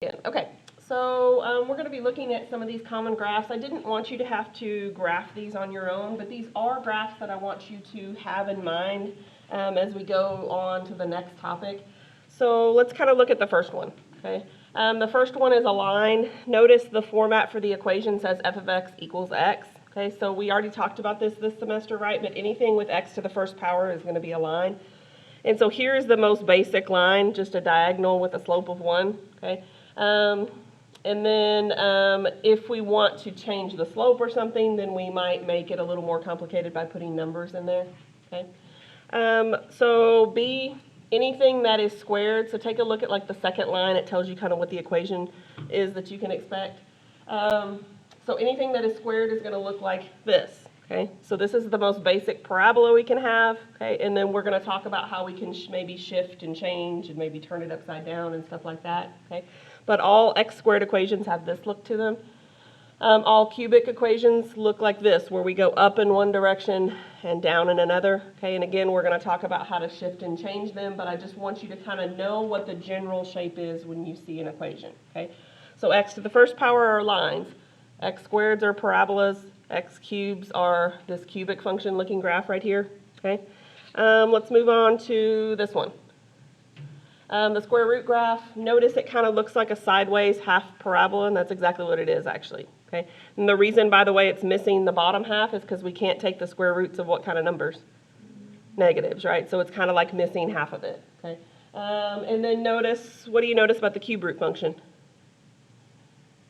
Okay, so we're going to be looking at some of these common graphs. I didn't want you to have to graph these on your own, but these are graphs that I want you to have in mind as we go on to the next topic. So let's kind of look at the first one, okay? The first one is a line. Notice the format for the equation says f of x equals x. Okay, so we already talked about this semester, right? But anything with x to the first power is going to be a line. And so here's the most basic line, just a diagonal with a slope of 1, okay? And then if we want to change the slope or something, then we might make it a little more complicated by putting numbers in there, okay? So B, anything that is squared, so take a look at like the second line, it tells you kind of what the equation is that you can expect. So anything that is squared is going to look like this, okay? So this is the most basic parabola we can have, okay? And then we're going to talk about how we can maybe shift and change and maybe turn it upside down and stuff like that, okay? But all x squared equations have this look to them. All cubic equations look like this, where we go up in one direction and down in another, okay? And again, we're going to talk about how to shift and change them, but I just want you to kind of know what the general shape is when you see an equation, okay? So x to the first power are lines. X squareds are parabolas. X cubes are this cubic function looking graph right here, okay? Let's move on to this one. The square root graph, notice it kind of looks like a sideways half parabola, and that's exactly what it is actually, okay? And the reason, by the way, it's missing the bottom half is because we can't take the square roots of what kind of numbers? Negatives, right? So it's kind of like missing half of it, okay? And then notice, what do you notice about the cube root function?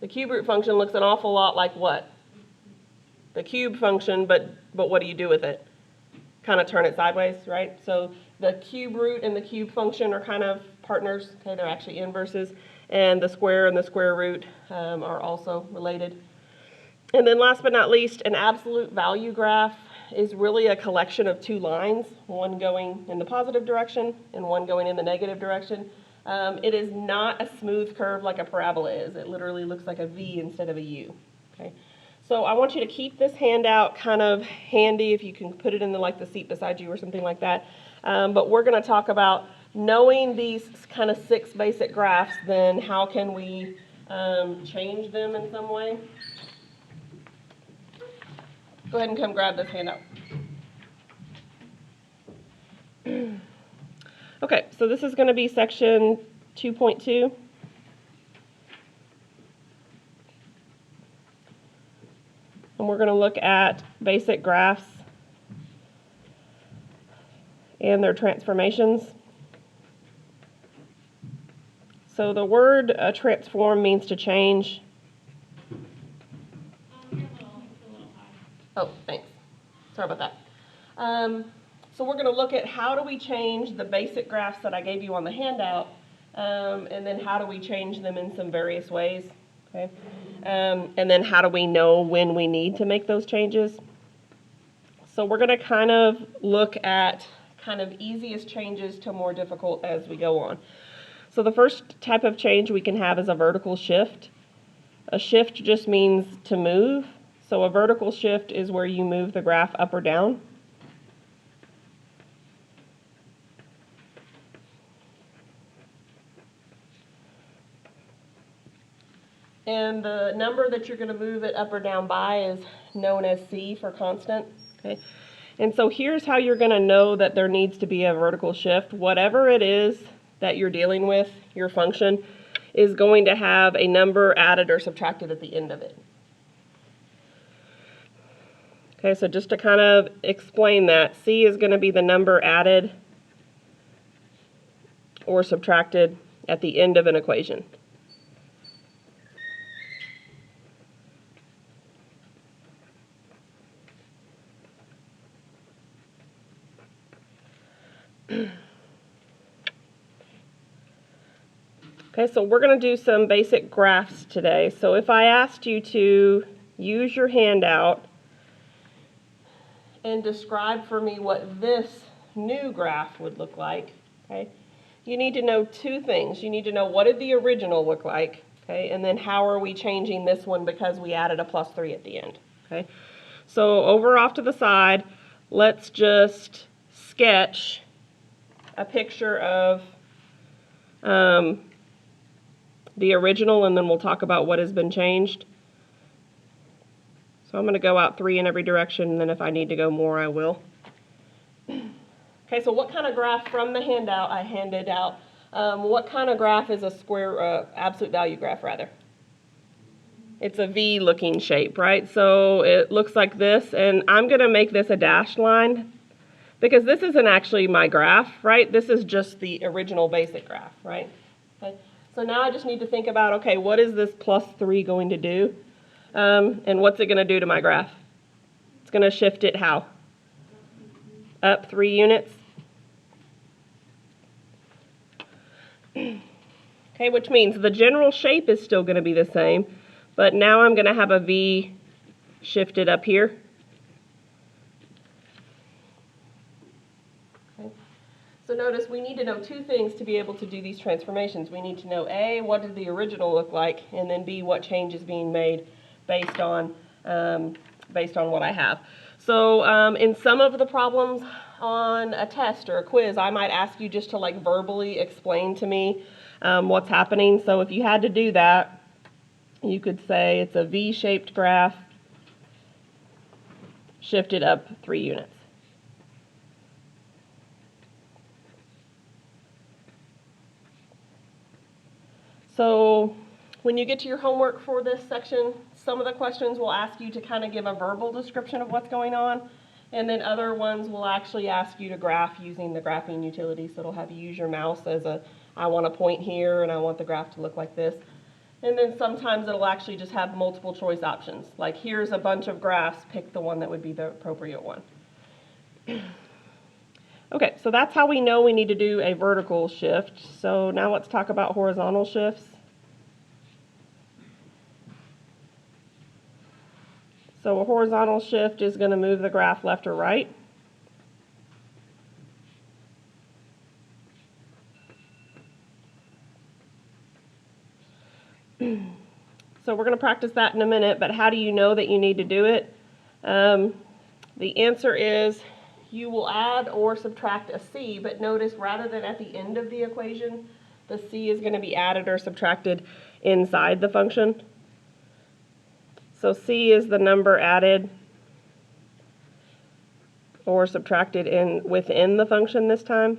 The cube root function looks an awful lot like what? The cube function, but what do you do with it? Kind of turn it sideways, right? So the cube root and the cube function are kind of partners, okay? They're actually inverses. And the square and the square root are also related. And then last but not least, an absolute value graph is really a collection of two lines, one going in the positive direction and one going in the negative direction. It is not a smooth curve like a parabola is. It literally looks like a V instead of a U, okay? So I want you to keep this handout kind of handy if you can put it in the seat beside you or something like that. But we're going to talk about knowing these kind of 6 basic graphs, then how can we change them in some way? Go ahead and come grab this handout. Okay, so this is going to be section 2.2. And we're going to look at basic graphs and their transformations. So the word transform means to change. Oh, thanks. Sorry about that. So we're going to look at how do we change the basic graphs that I gave you on the handout, and then how do we change them in some various ways, okay? And then how do we know when we need to make those changes? So we're going to kind of look at kind of easiest changes to more difficult as we go on. So the first type of change we can have is a vertical shift. A shift just means to move. So a vertical shift is where you move the graph up or down. And the number that you're going to move it up or down by is known as C for constant, okay? And so here's how you're going to know that there needs to be a vertical shift. Whatever it is that you're dealing with, your function, is going to have a number added or subtracted at the end of it. Okay, so just to kind of explain that, C is going to be the number added or subtracted at the end of an equation. Okay, so we're going to do some basic graphs today. So if I asked you to use your handout and describe for me what this new graph would look like, okay, you need to know 2 things. You need to know what did the original look like, okay, and then how are we changing this one because we added a +3 at the end, okay. So over off to the side, let's just sketch a picture of the original, and then we'll talk about what has been changed. So I'm going to go out 3 in every direction, and then if I need to go more, I will. Okay, so what kind of graph from the handout I handed out, what kind of graph is a square, absolute value graph rather? It's a V-looking shape, right? So it looks like this, and I'm going to make this a dashed line because this isn't actually my graph, right? This is just the original basic graph, right? Okay. So now I just need to think about, okay, what is this plus 3 going to do? And what's it going to do to my graph? It's going to shift it how? Up 3 units. Okay, which means the general shape is still going to be the same, but now I'm going to have a V shifted up here. Okay. So notice we need to know 2 things to be able to do these transformations. We need to know A, what did the original look like, and then B, what change is being made based on what I have. So in some of the problems on a test or a quiz, I might ask you just to like verbally explain to me what's happening. So if you had to do that, you could say it's a V-shaped graph shifted up 3 units. So when you get to your homework for this section, some of the questions will ask you to kind of give a verbal description of what's going on, and then other ones will actually ask you to graph using the graphing utility. So it'll have you use your mouse as a, I want a point here and I want the graph to look like this. And then sometimes it'll actually just have multiple choice options. Like here's a bunch of graphs, pick the one that would be the appropriate one. Okay, so that's how we know we need to do a vertical shift. So now let's talk about horizontal shifts. So a horizontal shift is going to move the graph left or right. So we're going to practice that in a minute, but how do you know that you need to do it? The answer is you will add or subtract a c, but notice rather than at the end of the equation, the c is going to be added or subtracted inside the function. So c is the number added or subtracted within the function this time.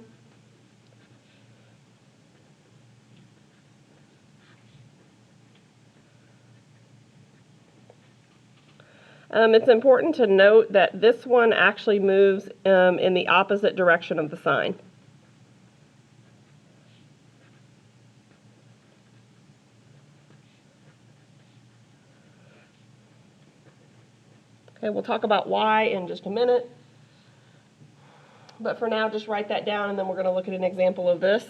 It's important to note that this one actually moves in the opposite direction of the sign. Okay, we'll talk about why in just a minute. But for now, just write that down, and then we're going to look at an example of this.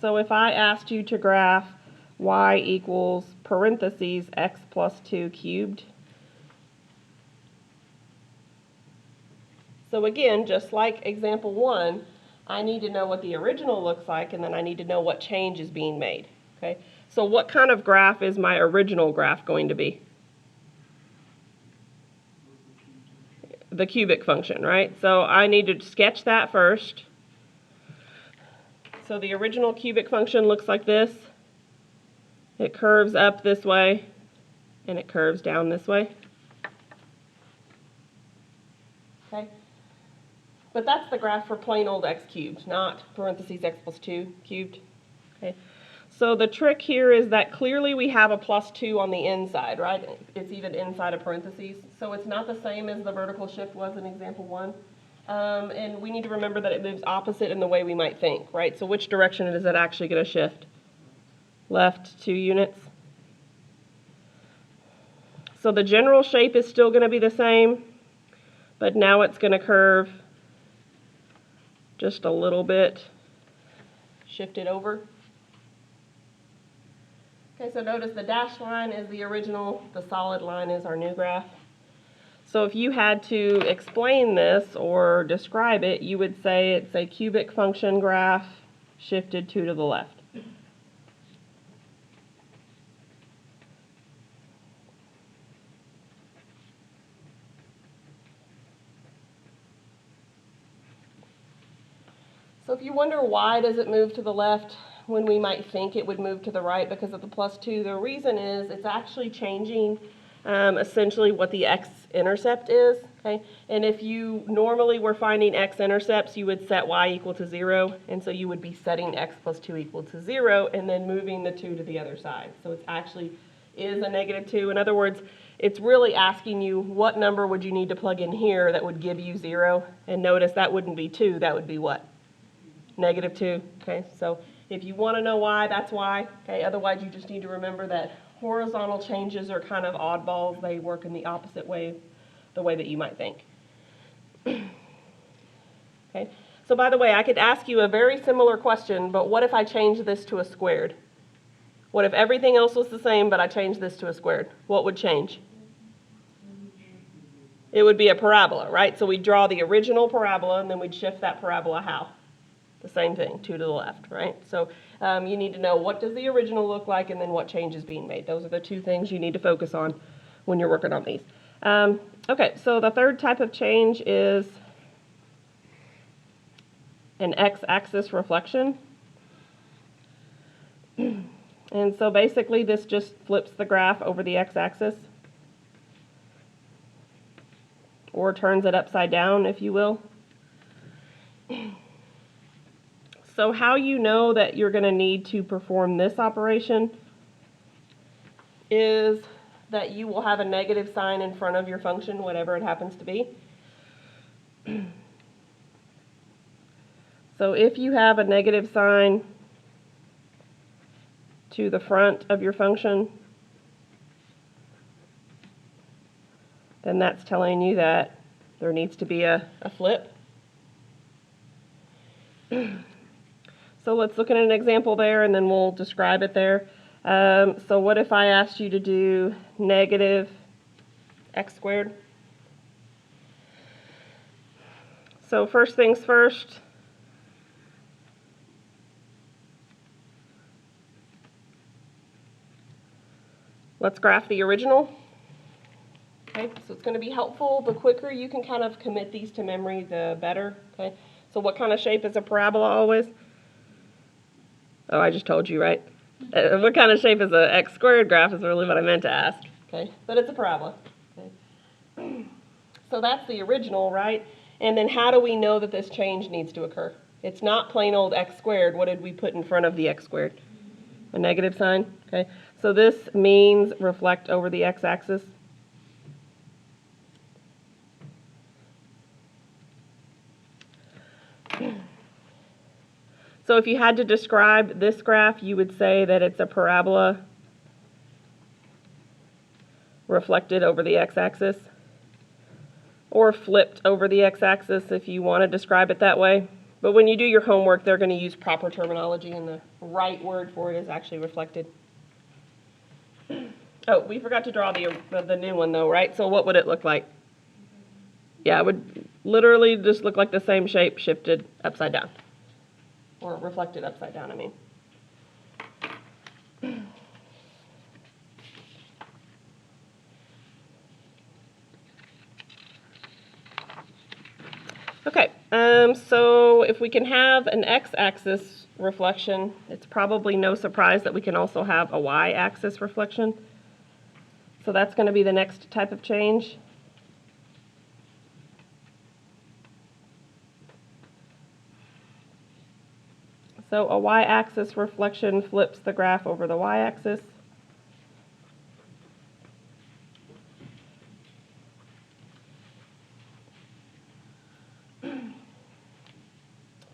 So if I asked you to graph y equals parentheses x plus 2 cubed. So again, just like example 1, I need to know what the original looks like, and then I need to know what change is being made. Okay, so what kind of graph is my original graph going to be? The cubic function, right? So I need to sketch that first. So the original cubic function looks like this. It curves up this way, and it curves down this way. Okay? But that's the graph for plain old x cubed, not parentheses x plus 2 cubed. Okay? So the trick here is that clearly we have a plus 2 on the inside, right? It's even inside of parentheses. So it's not the same as the vertical shift was in example 1. And we need to remember that it moves opposite in the way we might think, right? So which direction is it actually going to shift? Left 2 units. So the general shape is still going to be the same, but now it's going to curve just a little bit, shift it over. Okay, so notice the dashed line is the original, the solid line is our new graph. So if you had to explain this or describe it, you would say it's a cubic function graph shifted 2 to the left. So if you wonder why does it move to the left, when we might think it would move to the right because of the +2. The reason is it's actually changing essentially what the x-intercept is, okay? And if you normally were finding x-intercepts, you would set y equal to 0, and so you would be setting x plus 2 equal to 0 and then moving the 2 to the other side. So it actually is a -2. In other words, it's really asking you what number would you need to plug in here that would give you 0, and notice that wouldn't be 2, that would be what? -2, okay? So if you want to know why, that's why, okay? Otherwise, you just need to remember that horizontal changes are kind of oddballs. They work in the opposite way, the way that you might think. Okay, so by the way, I could ask you a very similar question, but what if I changed this to a squared? What if everything else was the same, but I changed this to a squared? What would change? It would be a parabola, right? So we'd draw the original parabola, and then we'd shift that parabola how? The same thing, 2 to the left, right? So you need to know what does the original look like and then what change is being made. Those are the two things you need to focus on when you're working on these. Okay, so the third type of change is an x-axis reflection. And so basically this just flips the graph over the x-axis, or turns it upside down, if you will. So how you know that you're going to need to perform this operation is that you will have a negative sign in front of your function, whatever it happens to be. So if you have a negative sign to the front of your function, then that's telling you that there needs to be a flip. So let's look at an example there, and then we'll describe it there. So what if I asked you to do negative x squared? So first things first, let's graph the original. Okay, so it's going to be helpful. The quicker you can kind of commit these to memory, the better. Okay, so what kind of shape is a parabola always? Oh, I just told you, right? What kind of shape is an x squared graph is really what I meant to ask. Okay, but it's a parabola. Okay. So that's the original, right? And then how do we know that this change needs to occur? It's not plain old x squared. What did we put in front of the x squared? A negative sign. Okay, so this means reflect over the x-axis. So if you had to describe this graph, you would say that it's a parabola reflected over the x-axis, or flipped over the x-axis if you want to describe it that way. But when you do your homework, they're going to use proper terminology, and the right word for it is actually reflected. Oh, we forgot to draw the new one though, right? So what would it look like? Yeah, it would literally just look like the same shape shifted upside down. Or reflected upside down, I mean. Okay, so if we can have an x-axis reflection, it's probably no surprise that we can also have a y-axis reflection. So that's going to be the next type of change. So a y-axis reflection flips the graph over the y-axis.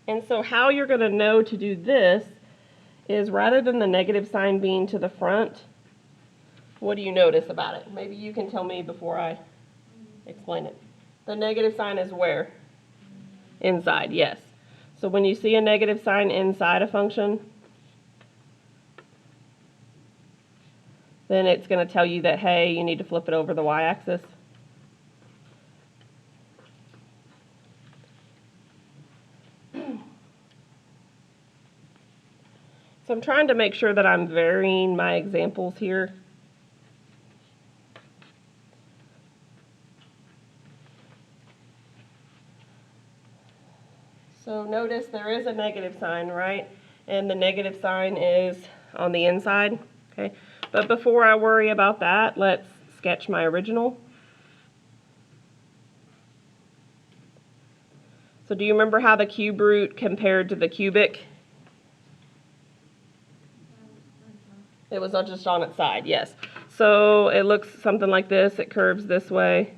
And so how you're going to know to do this is rather than the negative sign being to the front, what do you notice about it? Maybe you can tell me before I explain it. The negative sign is where? Inside, yes. So when you see a negative sign inside a function, then it's going to tell you that, hey, you need to flip it over the y-axis. So I'm trying to make sure that I'm varying my examples here. So notice there is a negative sign, right? and the negative sign is on the inside, okay? But before I worry about that, let's sketch my original. So do you remember how the cube root compared to the cubic? It was just on its side, yes. So it looks something like this. It curves this way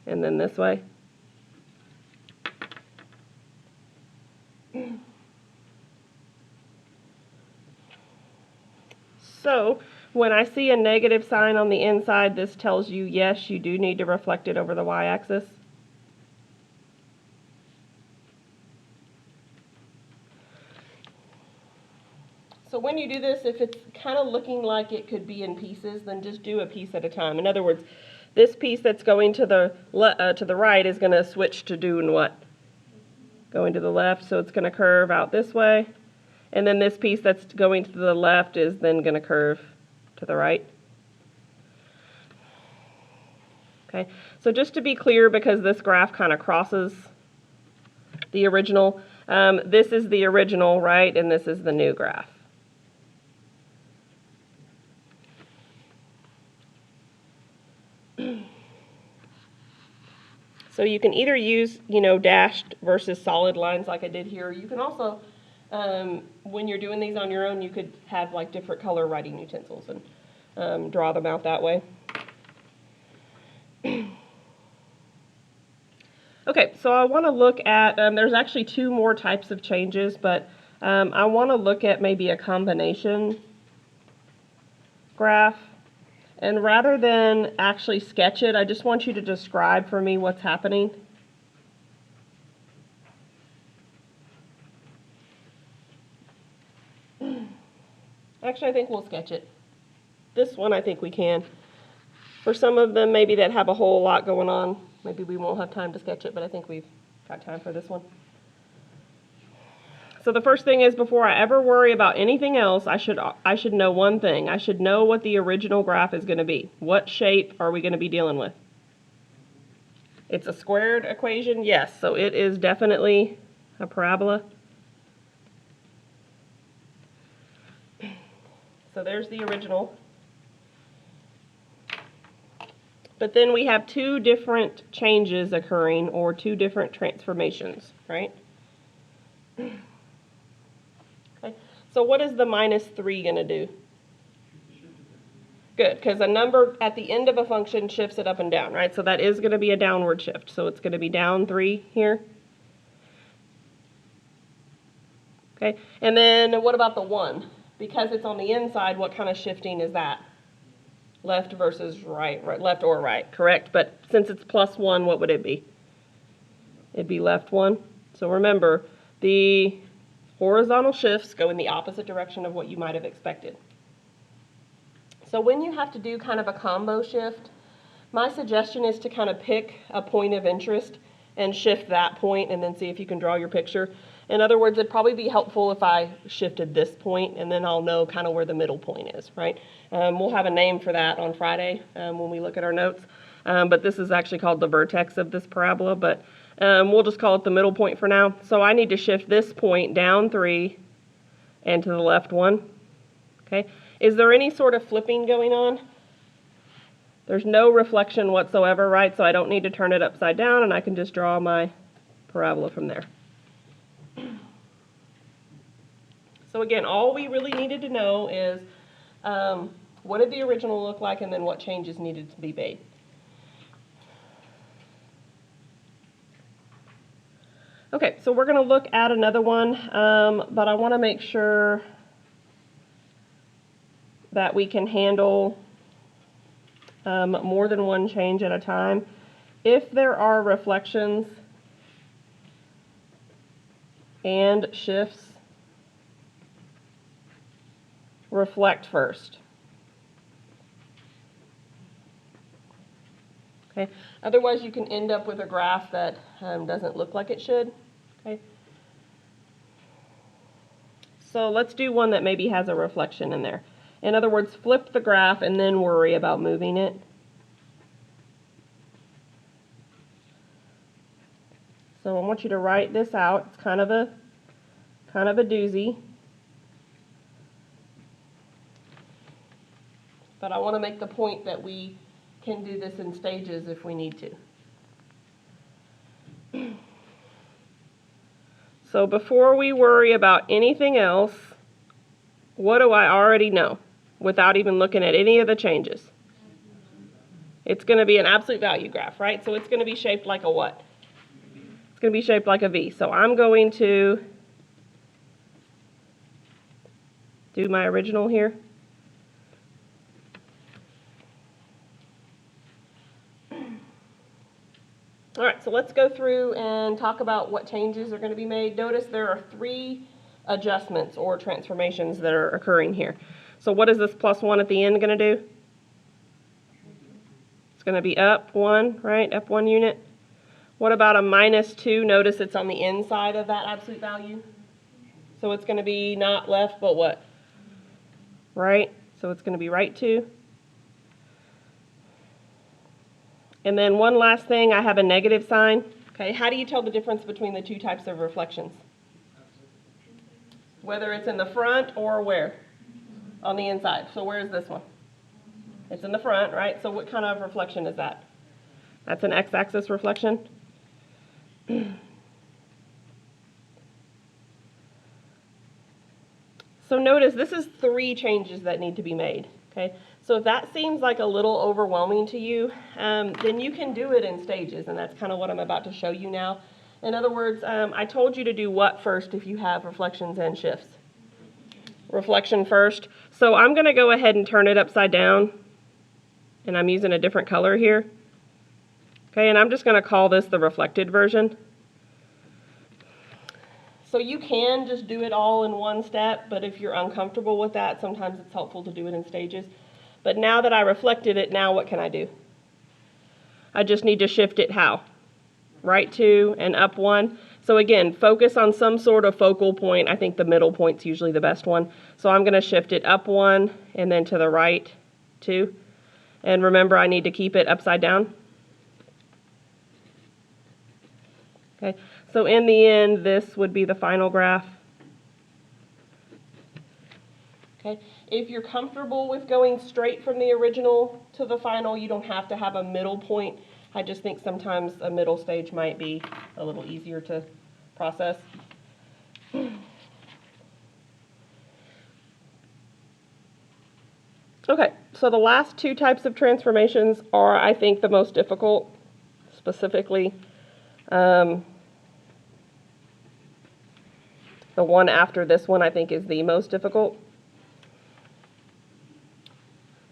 and then this way. So when I see a negative sign on the inside, this tells you, yes, you do need to reflect it over the y-axis. So when you do this, if it's kind of looking like it could be in pieces, then just do a piece at a time. In other words, this piece that's going to the right is going to switch to doing what? Going to the left, so it's going to curve out this way. And then this piece that's going to the left is then going to curve to the right. Okay, so just to be clear, because this graph kind of crosses the original, this is the original, right? And this is the new graph. So you can either use, dashed versus solid lines like I did here. You can also, when you're doing these on your own, you could have like different color writing utensils and draw them out that way. Okay, so I want to look at, there's actually two more types of changes, but I want to look at maybe a combination graph. And rather than actually sketch it, I just want you to describe for me what's happening. Actually, I think we'll sketch it. This one I think we can. For some of them maybe that have a whole lot going on, maybe we won't have time to sketch it, but I think we've got time for this one. So the first thing is, before I ever worry about anything else, I should know one thing. I should know what the original graph is going to be. What shape are we going to be dealing with? It's a squared equation? Yes, so it is definitely a parabola. So there's the original. But then we have two different changes occurring, or two different transformations, right? Okay. So what is the -3 going to do? Good, because a number at the end of a function shifts it up and down, right? So that is going to be a downward shift. So it's going to be down 3 here. Okay, and then what about the 1? Because it's on the inside, what kind of shifting is that? Left versus right, left or right, correct? But since it's +1, what would it be? It'd be left 1. So remember, the horizontal shifts go in the opposite direction of what you might have expected. So when you have to do kind of a combo shift, my suggestion is to kind of pick a point of interest and shift that point and then see if you can draw your picture. In other words, it'd probably be helpful if I shifted this point, and then I'll know kind of where the middle point is, right? We'll have a name for that on Friday when we look at our notes. But this is actually called the vertex of this parabola, but we'll just call it the middle point for now. So I need to shift this point down 3 and to the left 1. Okay. Is there any sort of flipping going on? There's no reflection whatsoever, right? So I don't need to turn it upside down, and I can just draw my parabola from there. So again, all we really needed to know is what did the original look like, and then what changes needed to be made. Okay, so we're going to look at another one, but I want to make sure that we can handle more than one change at a time. If there are reflections and shifts, reflect first. Okay. Otherwise, you can end up with a graph that doesn't look like it should. Okay. So let's do one that maybe has a reflection in there. In other words, flip the graph and then worry about moving it. So I want you to write this out. It's kind of a doozy. But I want to make the point that we can do this in stages if we need to. So before we worry about anything else, what do I already know without even looking at any of the changes? It's going to be an absolute value graph, right? So it's going to be shaped like a what? It's going to be shaped like a V. So I'm going to do my original here. All right, so let's go through and talk about what changes are going to be made. Notice there are 3 adjustments or transformations that are occurring here. So what is this +1 at the end going to do? It's going to be up 1, right? Up 1 unit. What about a -2? Notice it's on the inside of that absolute value. So it's going to be not left, but what? Right? So it's going to be right 2. And then one last thing, I have a negative sign. Okay, how do you tell the difference between the 2 types of reflections? Whether it's in the front or where? On the inside. So where is this one? It's in the front, right? So what kind of reflection is that? That's an x-axis reflection. So notice this is 3 changes that need to be made. Okay, so if that seems like a little overwhelming to you, then you can do it in stages, and that's kind of what I'm about to show you now. In other words, I told you to do what first if you have reflections and shifts? Reflection first. So I'm going to go ahead and turn it upside down, and I'm using a different color here. Okay, and I'm just going to call this the reflected version. So you can just do it all in one step, but if you're uncomfortable with that, sometimes it's helpful to do it in stages. But now that I reflected it, now what can I do? I just need to shift it how? Right 2 and up 1. So again, focus on some sort of focal point. I think the middle point's usually the best one. So I'm going to shift it up 1 and then to the right 2. And remember, I need to keep it upside down. Okay. So in the end, this would be the final graph. Okay. If you're comfortable with going straight from the original to the final, you don't have to have a middle point. I just think sometimes a middle stage might be a little easier to process. Okay, so the last 2 types of transformations are, I think, the most difficult, specifically. The one after this one, I think, is the most difficult.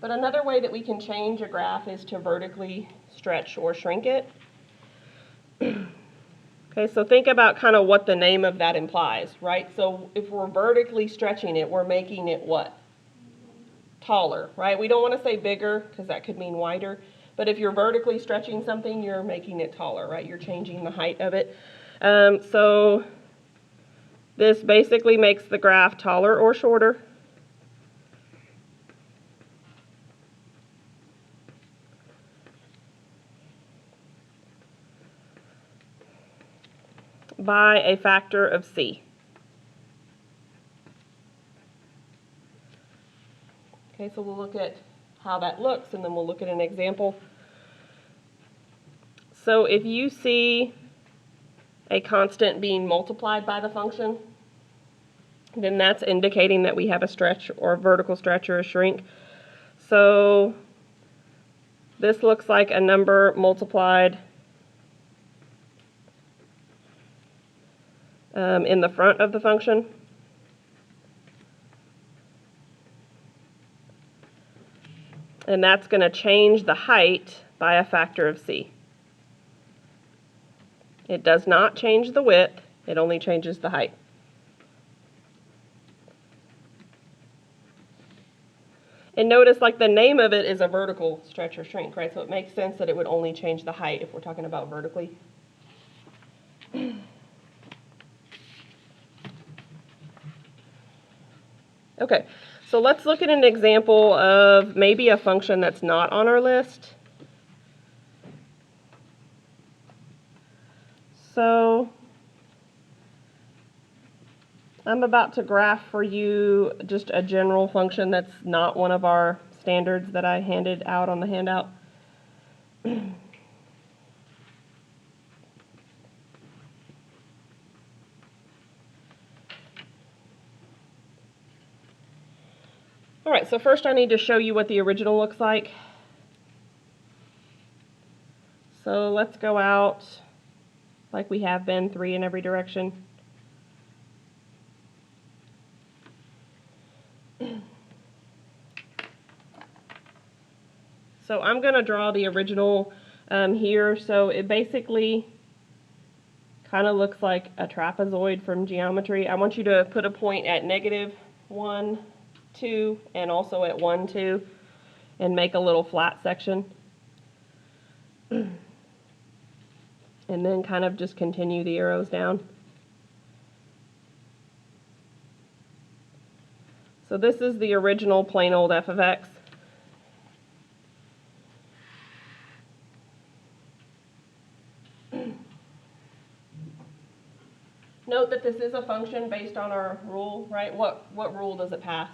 But another way that we can change a graph is to vertically stretch or shrink it. Okay, so think about kind of what the name of that implies, right? So if we're vertically stretching it, we're making it what? Taller, right? We don't want to say bigger because that could mean wider. But if you're vertically stretching something, you're making it taller, right? You're changing the height of it. So this basically makes the graph taller or shorter. By a factor of C. Okay, so we'll look at how that looks, and then we'll look at an example. So if you see a constant being multiplied by the function, then that's indicating that we have a stretch or a vertical stretch or a shrink. So this looks like a number multiplied in the front of the function. And that's going to change the height by a factor of C. It does not change the width, it only changes the height. And notice, like, the name of it is a vertical stretch or shrink, right? So it makes sense that it would only change the height if we're talking about vertically. Okay, so let's look at an example of maybe a function that's not on our list. So I'm about to graph for you just a general function that's not one of our standards that I handed out on the handout. All right, so first I need to show you what the original looks like. So let's go out like we have been, 3 in every direction. So I'm going to draw the original here. So it basically kind of looks like a trapezoid from geometry. I want you to put a point at -1, 2, and also at 1, 2, and make a little flat section. And then kind of just continue the arrows down. So this is the original plain old f of x. Note that this is a function based on our rule, right? What rule does it pass?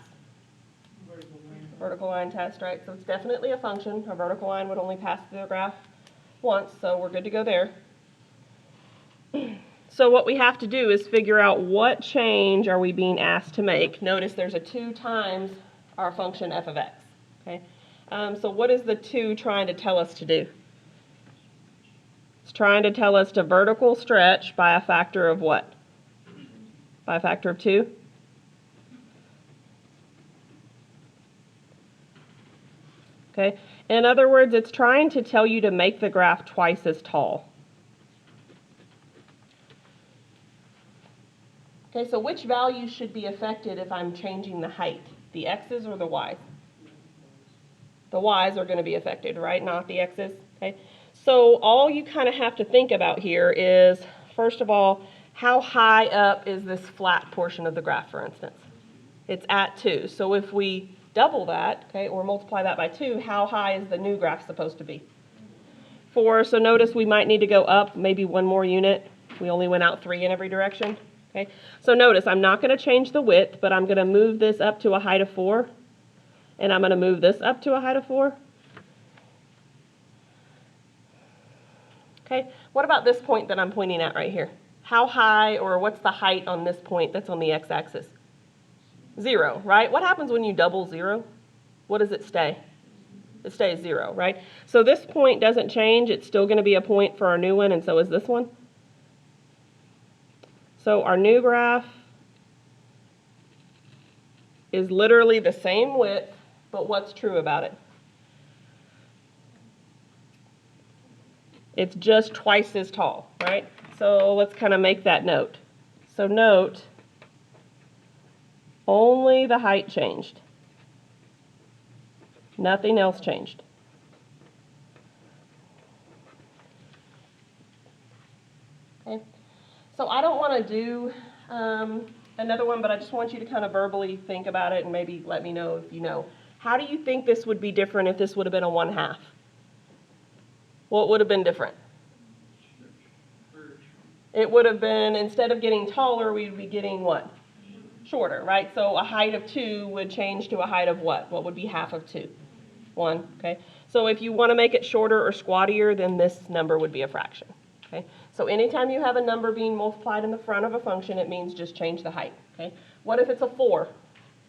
Vertical line test, right? So it's definitely a function. A vertical line would only pass through the graph once, so we're good to go there. So what we have to do is figure out what change are we being asked to make. Notice there's a 2 times our function f of x, okay? So what is the 2 trying to tell us to do? It's trying to tell us to vertical stretch by a factor of what? By a factor of 2? Okay, in other words, it's trying to tell you to make the graph twice as tall. Okay, so which values should be affected if I'm changing the height? The x's or the y's? The y's are going to be affected, right? Not the x's. Okay, so all you kind of have to think about here is, first of all, how high up is this flat portion of the graph, for instance? It's at 2. So if we double that, okay, or multiply that by 2, how high is the new graph supposed to be? 4. So notice we might need to go up maybe 1 more unit. We only went out 3 in every direction. Okay, so notice I'm not going to change the width, but I'm going to move this up to a height of 4, and I'm going to move this up to a height of 4. Okay, what about this point that I'm pointing at right here? How high, or what's the height on this point that's on the x-axis? 0, right? What happens when you double 0? What does it stay? It stays 0, right? So this point doesn't change. It's still going to be a point for our new one, and so is this one. So our new graph is literally the same width, but what's true about it? It's just twice as tall, right? So let's kind of make that note. So note, only the height changed. Nothing else changed. Okay. So I don't want to do another one, but I just want you to kind of verbally think about it and maybe let me know if you know. How do you think this would be different if this would have been a 1/2? What would have been different? It would have been, instead of getting taller, we'd be getting what? Shorter, right? So a height of 2 would change to a height of what? What would be half of 2? 1, okay? So if you want to make it shorter or squattier, then this number would be a fraction, okay? So anytime you have a number being multiplied in the front of a function, it means just change the height, okay? What if it's a 4?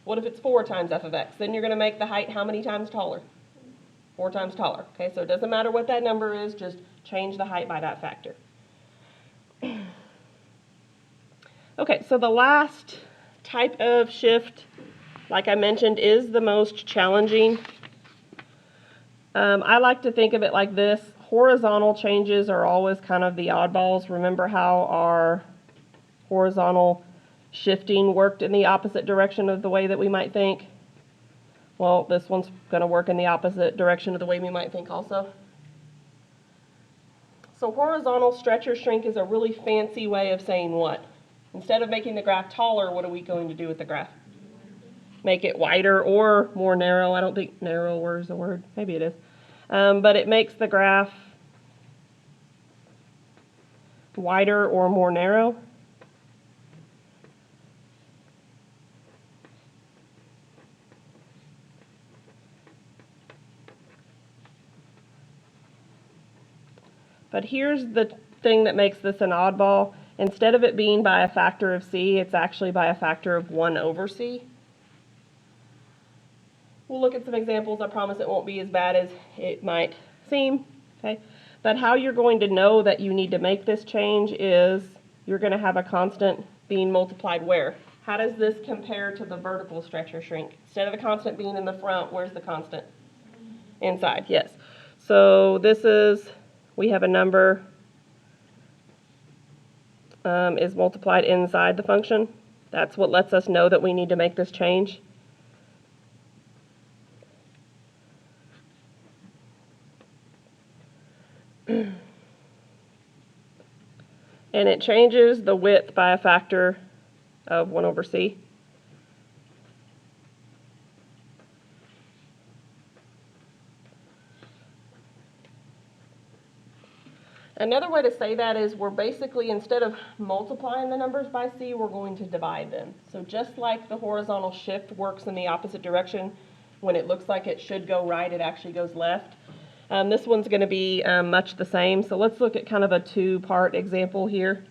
What if it's 4 times f of x? Then you're going to make the height how many times taller? 4 times taller, okay? So it doesn't matter what that number is, just change the height by that factor. Okay, so the last type of shift, like I mentioned, is the most challenging. I like to think of it like this. Horizontal changes are always kind of the oddballs. Remember how our horizontal shifting worked in the opposite direction of the way that we might think? Well, this one's going to work in the opposite direction of the way we might think also. So horizontal stretch or shrink is a really fancy way of saying what? Instead of making the graph taller, what are we going to do with the graph? Make it wider or more narrow. I don't think narrower is a word. Maybe it is. But it makes the graph wider or more narrow. But here's the thing that makes this an oddball. Instead of it being by a factor of c, it's actually by a factor of 1 over c. We'll look at some examples. I promise it won't be as bad as it might seem. Okay? But how you're going to know that you need to make this change is you're going to have a constant being multiplied where? How does this compare to the vertical stretch or shrink? Instead of the constant being in the front, where's the constant? Inside, yes. So this is, we have a number is multiplied inside the function. That's what lets us know that we need to make this change. And it changes the width by a factor of 1 over c. Another way to say that is we're basically, instead of multiplying the numbers by c, we're going to divide them. So just like the horizontal shift works in the opposite direction, when it looks like it should go right, it actually goes left. This one's going to be much the same. So let's look at kind of a two-part example here.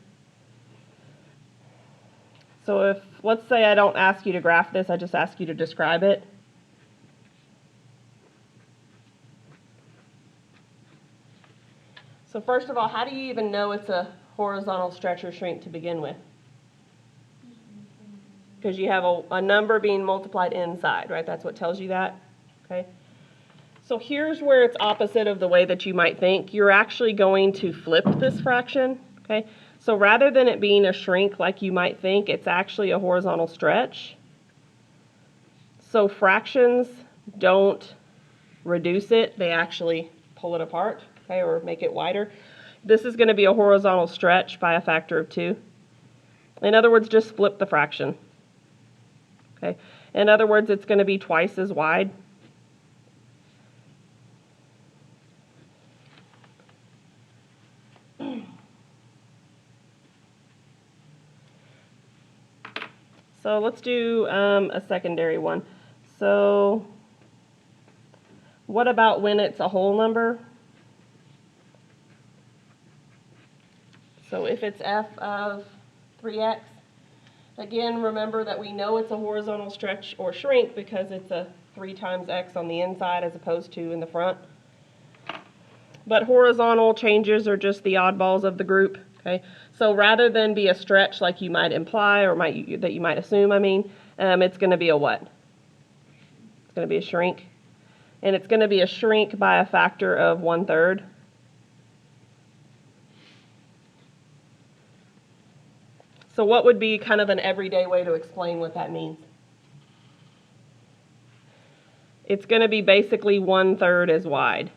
So if, let's say I don't ask you to graph this, I just ask you to describe it. So first of all, how do you even know it's a horizontal stretch or shrink to begin with? Because you have a number being multiplied inside, right? That's what tells you that, okay? So here's where it's opposite of the way that you might think. You're actually going to flip this fraction, okay? So rather than it being a shrink like you might think, it's actually a horizontal stretch. So fractions don't reduce it, they actually pull it apart, okay, or make it wider. This is going to be a horizontal stretch by a factor of 2. In other words, just flip the fraction. Okay. In other words, it's going to be twice as wide. So let's do a secondary one. So what about when it's a whole number? So if it's f of 3x, again, remember that we know it's a horizontal stretch or shrink because it's a 3 times x on the inside as opposed to in the front. But horizontal changes are just the oddballs of the group, okay? So rather than be a stretch like you might imply or that you might assume, it's going to be a what? It's going to be a shrink. And it's going to be a shrink by a factor of 1/3. So what would be kind of an everyday way to explain what that means? It's going to be basically 1/3 as wide.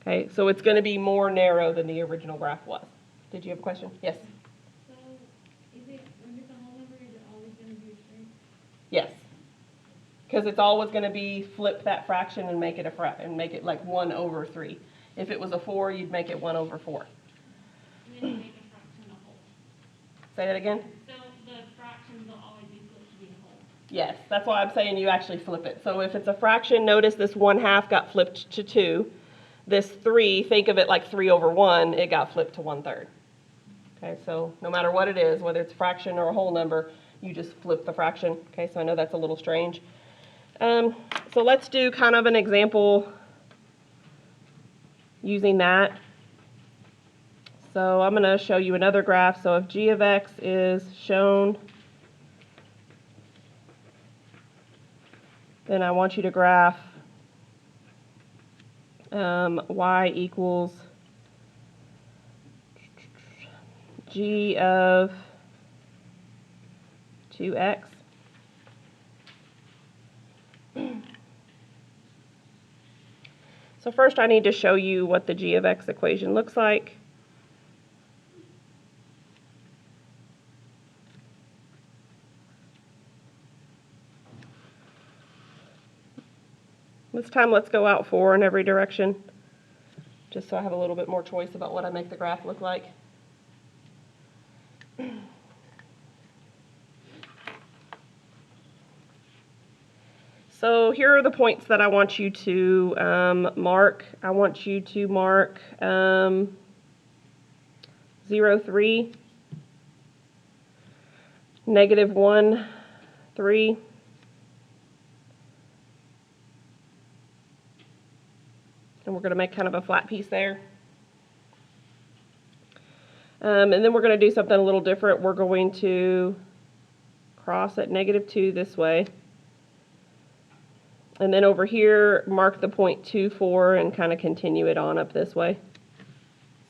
Okay, so it's going to be more narrow than the original graph was. Did you have a question? Yes? So, when it's a whole number, is it always going to be a shrink? Yes. Because it's always going to be flip that fraction and make it make it like 1 over 3. If it was a 4, you'd make it 1 over 4. And then you make a fraction a whole. Say that again? So the fractions will always be flipped to be a whole. Yes, that's why I'm saying you actually flip it. So if it's a fraction, notice this 1/2 got flipped to 2. This 3, think of it like 3 over 1, it got flipped to 1/3. Okay, so no matter what it is, whether it's a fraction or a whole number, you just flip the fraction. Okay, so I know that's a little strange. So let's do kind of an example using that. So I'm going to show you another graph. So if g of x is shown, then I want you to graph y equals g of 2x. So first I need to show you what the g of x equation looks like. This time let's go out 4 in every direction, just so I have a little bit more choice about what I make the graph look like. So here are the points that I want you to mark. I want you to mark 0, 3, -1, 3, and we're going to make kind of a flat piece there. And then we're going to do something a little different. We're going to cross at -2 this way. And then over here, mark the point 2, 4 and kind of continue it on up this way.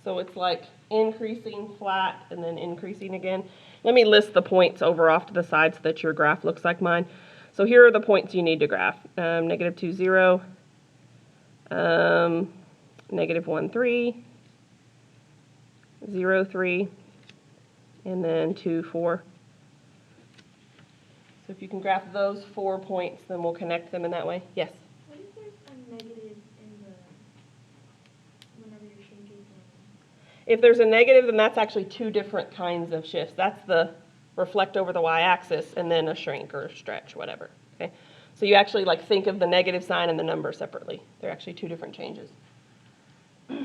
So it's like increasing flat and then increasing again. Let me list the points over off to the side so that your graph looks like mine. So here are the points you need to graph. -2, 0, -1, 3, 0, 3, and then 2, 4. So if you can graph those 4 points, then we'll connect them in that way. Yes? What if there's a negative in the, whenever you're changing them? If there's a negative, then that's actually 2 different kinds of shifts. That's the reflect over the y-axis and then a shrink or stretch, whatever. Okay? So you actually like think of the negative sign and the number separately. They're actually 2 different changes. All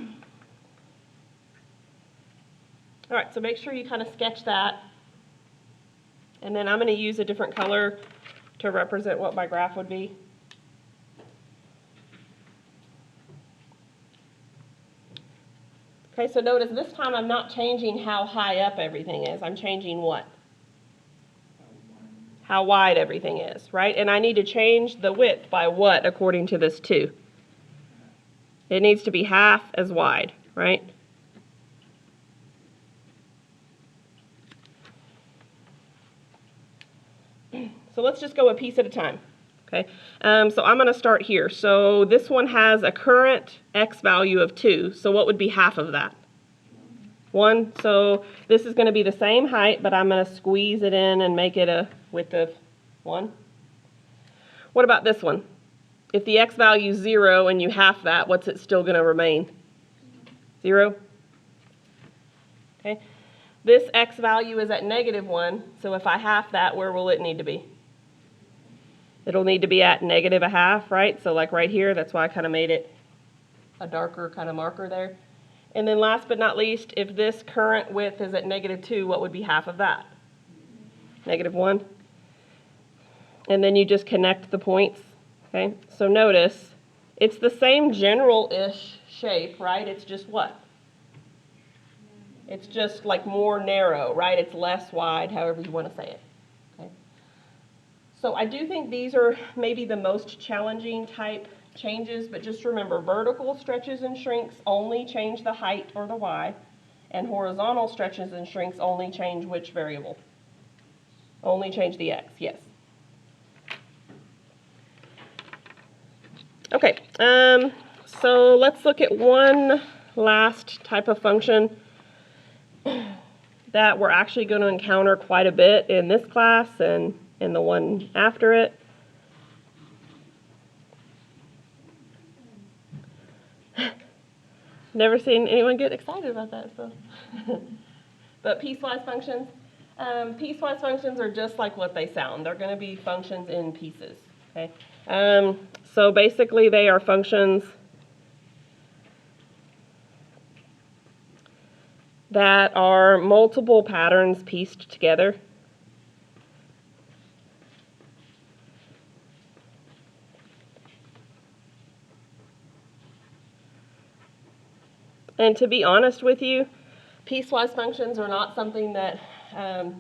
right, so make sure you kind of sketch that. And then I'm going to use a different color to represent what my graph would be. Okay, so notice this time I'm not changing how high up everything is. I'm changing what? How wide everything is, right? And I need to change the width by what according to this 2? It needs to be half as wide, right? So let's just go a piece at a time, okay? So I'm going to start here. So this one has a current x value of 2. So what would be half of that? 1. So this is going to be the same height, but I'm going to squeeze it in and make it a width of 1. What about this one? If the x value is 0 and you half that, what's it still going to remain? 0. Okay. This x value is at -1, so if I half that, where will it need to be? It'll need to be at -1/2, right? So like right here, that's why I kind of made it a darker kind of marker there. And then last but not least, if this current width is at -2, what would be half of that? -1. And then you just connect the points, okay? So notice, it's the same general-ish shape, right? It's just what? It's just like more narrow, right? It's less wide, however you want to say it. Okay. So I do think these are maybe the most challenging type changes, but just remember, vertical stretches and shrinks only change the height or the y, and horizontal stretches and shrinks only change which variable? Only change the x, yes. Okay, so let's look at one last type of function that we're actually going to encounter quite a bit in this class and in the one after it. Never seen anyone get excited about that, so. But piecewise functions. Piecewise functions are just like what they sound. They're going to be functions in pieces. Okay. So basically, they are functions that are multiple patterns pieced together. And to be honest with you, piecewise functions are not something that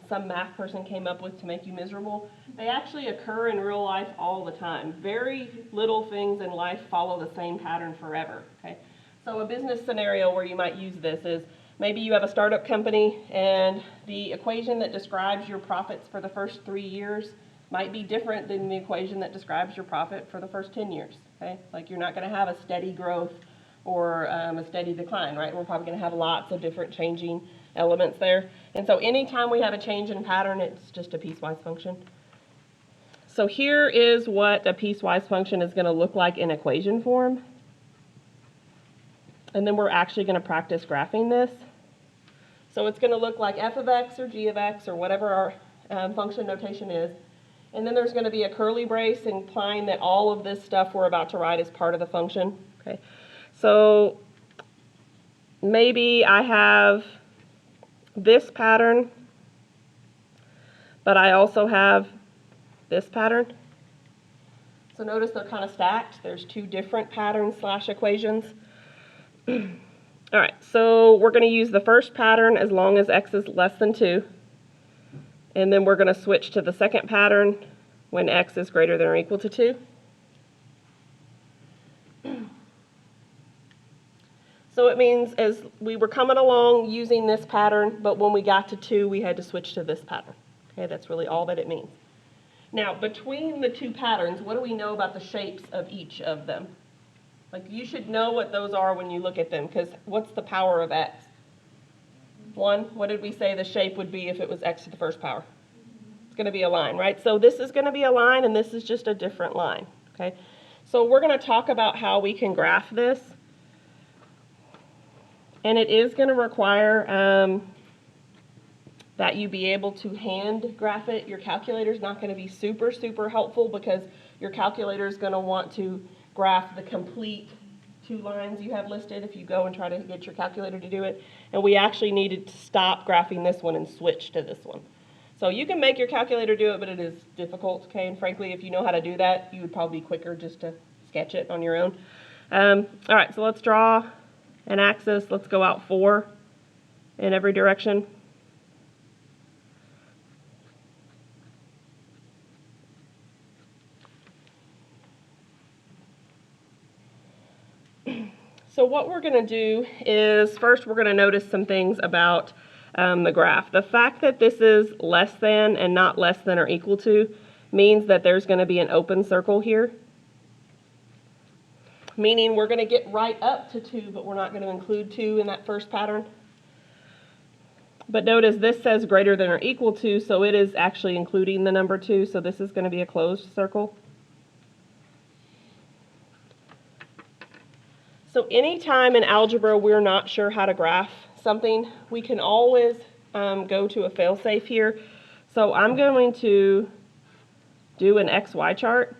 some math person came up with to make you miserable. They actually occur in real life all the time. Very little things in life follow the same pattern forever. Okay? So a business scenario where you might use this is maybe you have a startup company and the equation that describes your profits for the first 3 years might be different than the equation that describes your profit for the first 10 years. Okay? Like you're not going to have a steady growth or a steady decline, right? We're probably going to have lots of different changing elements there. And so anytime we have a change in pattern, it's just a piecewise function. So here is what a piecewise function is going to look like in equation form. And then we're actually going to practice graphing this. So it's going to look like f of x or g of x or whatever our function notation is. And then there's going to be a curly brace implying that all of this stuff we're about to write is part of the function. Okay, so maybe I have this pattern, but I also have this pattern. So notice they're kind of stacked. There's two different patterns / equations. All right, so we're going to use the first pattern as long as x is less than 2. And then we're going to switch to the second pattern when x is greater than or equal to 2. So it means as we were coming along using this pattern, but when we got to 2, we had to switch to this pattern. Okay, that's really all that it means. Now, between the two patterns, what do we know about the shapes of each of them? Like, you should know what those are when you look at them, because what's the power of x? 1. What did we say the shape would be if it was x to the first power? It's going to be a line, right? So this is going to be a line, and this is just a different line, okay? So we're going to talk about how we can graph this. And it is going to require that you be able to hand graph it. Your calculator is not going to be super, super helpful because your calculator is going to want to graph the complete 2 lines you have listed if you go and try to get your calculator to do it. And we actually needed to stop graphing this one and switch to this one. So you can make your calculator do it, but it is difficult, okay? And frankly, if you know how to do that, you would probably be quicker just to sketch it on your own. All right, so let's draw an axis. Let's go out 4 in every direction. So what we're going to do is first we're going to notice some things about the graph. The fact that this is less than and not less than or equal to means that there's going to be an open circle here. Meaning we're going to get right up to 2, but we're not going to include 2 in that first pattern. But notice this says greater than or equal to, so it is actually including the number 2, so this is going to be a closed circle. So anytime in algebra we're not sure how to graph something, we can always go to a failsafe here. So I'm going to do an XY chart,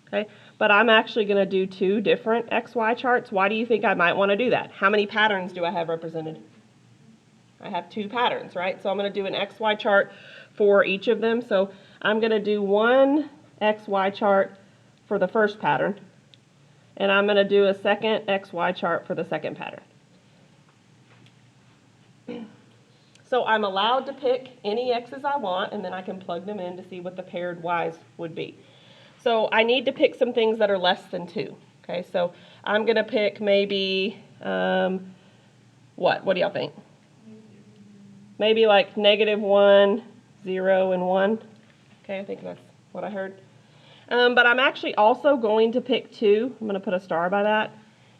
okay? But I'm actually going to do 2 different XY charts. Why do you think I might want to do that? How many patterns do I have represented? I have 2 patterns, right? So I'm going to do an XY chart for each of them. So I'm going to do one XY chart for the first pattern, and I'm going to do a second XY chart for the second pattern. So I'm allowed to pick any x's I want, and then I can plug them in to see what the paired y's would be. So I need to pick some things that are less than 2. Okay, so I'm going to pick maybe, what do y'all think? Maybe like -1, 0, and 1. Okay, I think that's what I heard. But I'm actually also going to pick 2. I'm going to put a star by that.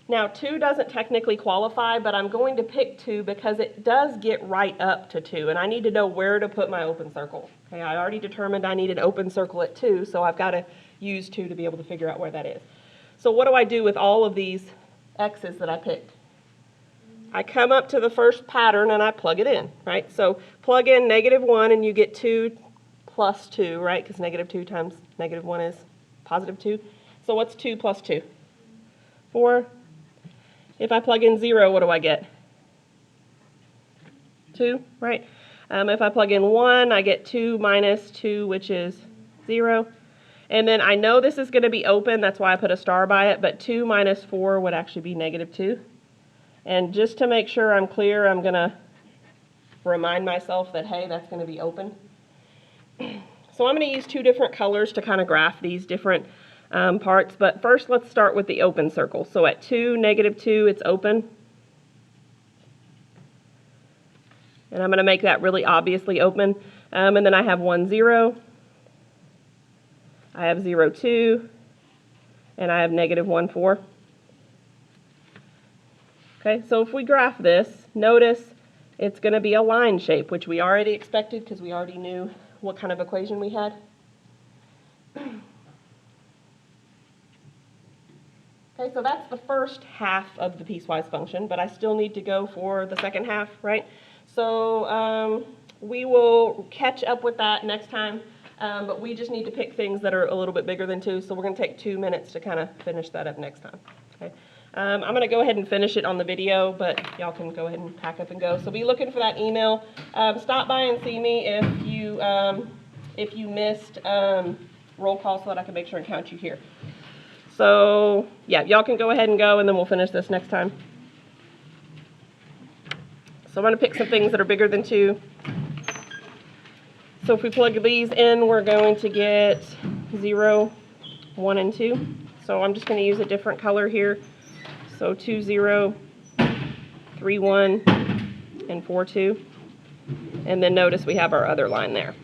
Now 2 doesn't technically qualify, but I'm going to pick 2 because it does get right up to 2, and I need to know where to put my open circle. Okay, I already determined I need an open circle at 2, so I've got to use 2 to be able to figure out where that is. So what do I do with all of these x's that I picked? I come up to the first pattern and I plug it in, right? So plug in -1 and you get 2 plus 2, right? Because -2 times -1 is +2. So what's 2 plus 2? 4. If I plug in 0, what do I get? 2, right? If I plug in 1, I get 2 minus 2, which is 0. And then I know this is going to be open, that's why I put a star by it, but 2 minus 4 would actually be -2. And just to make sure I'm clear, I'm going to remind myself that, hey, that's going to be open. So I'm going to use 2 different colors to kind of graph these different parts. But first, let's start with the open circle. So at 2, -2, it's open. And I'm going to make that really obviously open. And then I have 1, 0. I have 0, 2. And I have -1, 4. Okay, so if we graph this, notice it's going to be a line shape, which we already expected because we already knew what kind of equation we had. Okay, so that's the first half of the piecewise function, but I still need to go for the second half, right? So we will catch up with that next time. But we just need to pick things that are a little bit bigger than 2, so we're going to take 2 minutes to kind of finish that up next time. Okay. I'm going to go ahead and finish it on the video, but y'all can go ahead and pack up and go. So be looking for that email. Stop by and see me if you missed roll call so that I can make sure and count you here. So yeah, y'all can go ahead and go, and then we'll finish this next time. So I'm going to pick some things that are bigger than 2. So if we plug these in, we're going to get 0, 1, and 2. So I'm just going to use a different color here. So 2, 0, 3, 1, and 4, 2. And then notice we have our other line there.